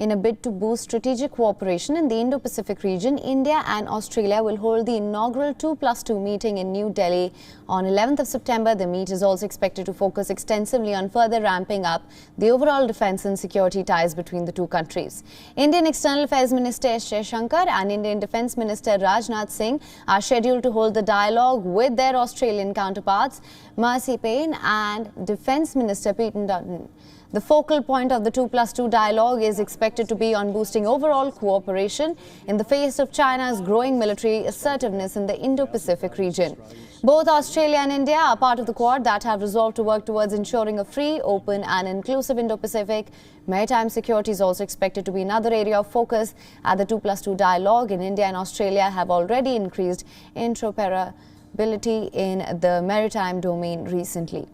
In a bid to boost strategic cooperation in the Indo-Pacific region, India and Australia will hold the inaugural 2+2 meeting in New Delhi on 11th of September. The meet is also expected to focus extensively on further ramping up the overall defence and security ties between the two countries. Indian External Affairs Minister S. Jaishankar and Indian Defence Minister Rajnath Singh are scheduled to hold the dialogue with their Australian counterparts, Mercy Payne and Defence Minister Peter Dutton. The focal point of the 2+2 dialogue is expected to be on boosting overall cooperation in the face of China's growing military assertiveness in the Indo-Pacific region. Both Australia and India are part of the Quad that have resolved to work towards ensuring a free, open and inclusive Indo-Pacific. Maritime security is also expected to be another area of focus at the 2+2 dialogue. In India and Australia have already increased interoperability in the maritime domain recently.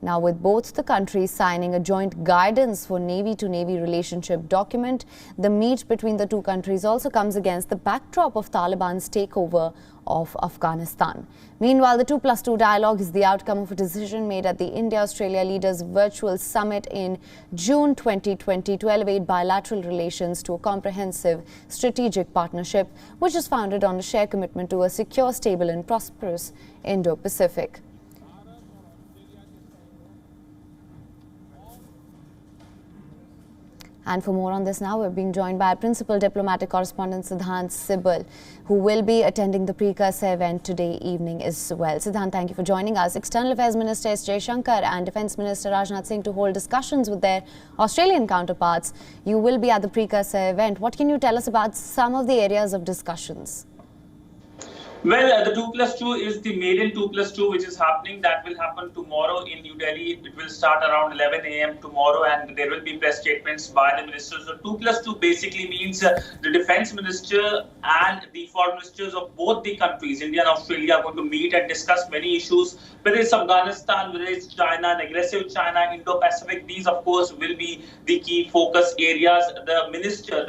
Now, with both the countries signing a joint guidance for Navy-to-Navy relationship document, the meet between the two countries also comes against the backdrop of Taliban's takeover of Afghanistan. Meanwhile, the 2+2 dialogue is the outcome of a decision made at the India-Australia Leaders Virtual Summit in June 2020 to elevate bilateral relations to a comprehensive strategic partnership, which is founded on a shared commitment to a secure, stable and prosperous Indo-Pacific. And for more on this now, we're being joined by our principal diplomatic correspondent Siddhant Sibal, who will be attending the precursor event today evening as well. Siddhant, thank you for joining us. External Affairs Minister S. Jaishankar and Defence Minister Rajnath Singh to hold discussions with their Australian counterparts. You will be at the precursor event. What can you tell us about some of the areas of discussions? Well, the 2+2 is the maiden 2+2 which is happening. That will happen tomorrow in New Delhi. It will start around 11 a.m. tomorrow and there will be press statements by the ministers. So 2+2 basically means the defence minister and the foreign ministers of both the countries, India and Australia, are going to meet and discuss many issues. Whether it's Afghanistan, whether it's China, an aggressive China, Indo-Pacific, these of course will be the key focus areas. The Minister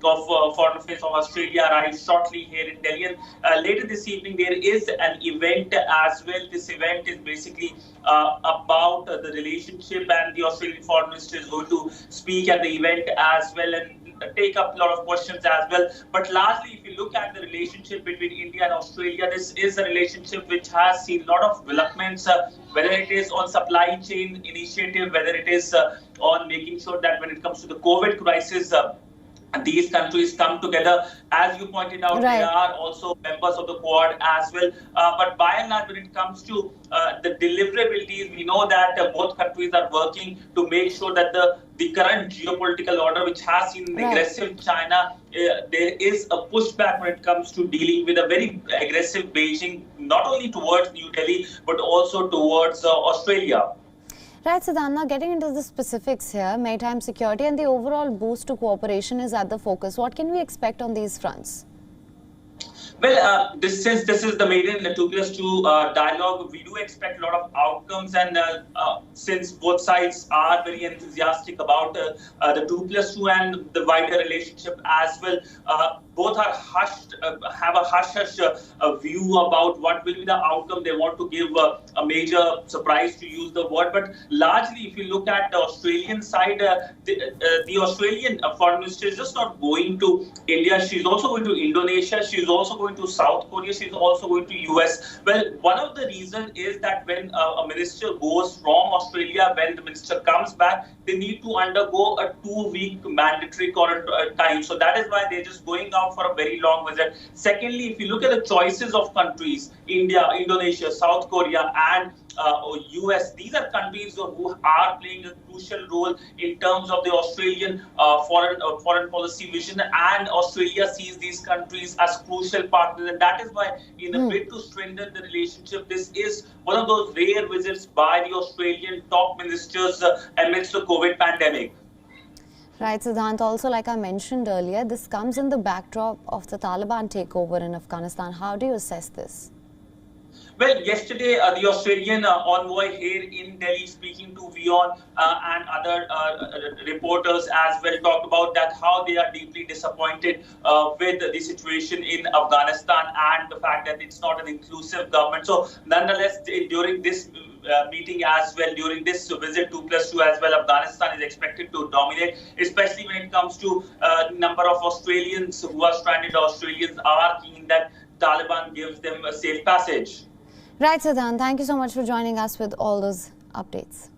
of Foreign Affairs of Australia arrives shortly here in Delhi. Later this evening, there is an event as well. This event is basically about the relationship, and the Australian Foreign Minister is going to speak at the event as well and take up a lot of questions as well. But largely, if you look at the relationship between India and Australia, this is a relationship which has seen a lot of developments, whether it is on supply chain initiative, whether it is on making sure that when it comes to the COVID crisis, these countries come together. As you pointed out, right. They are also members of the Quad as well. But by and large, when it comes to the deliverabilities, we know that both countries are working to make sure that the current geopolitical order, which has seen an aggressive China, there is a pushback when it comes to dealing with a very aggressive Beijing, not only towards New Delhi, but also towards Australia. Right, Siddhant, now getting into the specifics here, maritime security and the overall boost to cooperation is at the focus. What can we expect on these fronts? Well, since this is the maiden 2+2 dialogue, we do expect a lot of outcomes, and since both sides are very enthusiastic about the 2+2 and the wider relationship as well, both are have a hush-hush view about what will be the outcome. They want to give a major surprise, to use the word. But largely, if you look at the Australian side, the Australian foreign minister is just not going to India. She's also going to Indonesia. She's also going to South Korea. She's also going to US. Well, one of the reasons is that when a minister goes from Australia, when the minister comes back, they need to undergo a 2-week mandatory quarantine. So that is why they're just going out for a very long visit. Secondly, if you look at the choices of countries, India, Indonesia, South Korea and US, these are countries who are playing a crucial role in terms of the Australian foreign policy vision, and Australia sees these countries as crucial partners, and that is why in a bid to strengthen the relationship, this is one of those rare visits by the Australian top ministers amidst the COVID pandemic. Right, Siddhant, also like I mentioned earlier, this comes in the backdrop of the Taliban takeover in Afghanistan. How do you assess this? Well, yesterday, the Australian envoy here in Delhi, speaking to WION and other reporters as well, talked about that how they are deeply disappointed with the situation in Afghanistan and the fact that it's not an inclusive government. So, nonetheless, during this meeting as well, during this visit 2+2 as well, Afghanistan is expected to dominate, especially when it comes to number of Australians who are stranded. Australians are keen that Taliban gives them a safe passage. Right, Siddhant. Thank you so much for joining us with all those updates.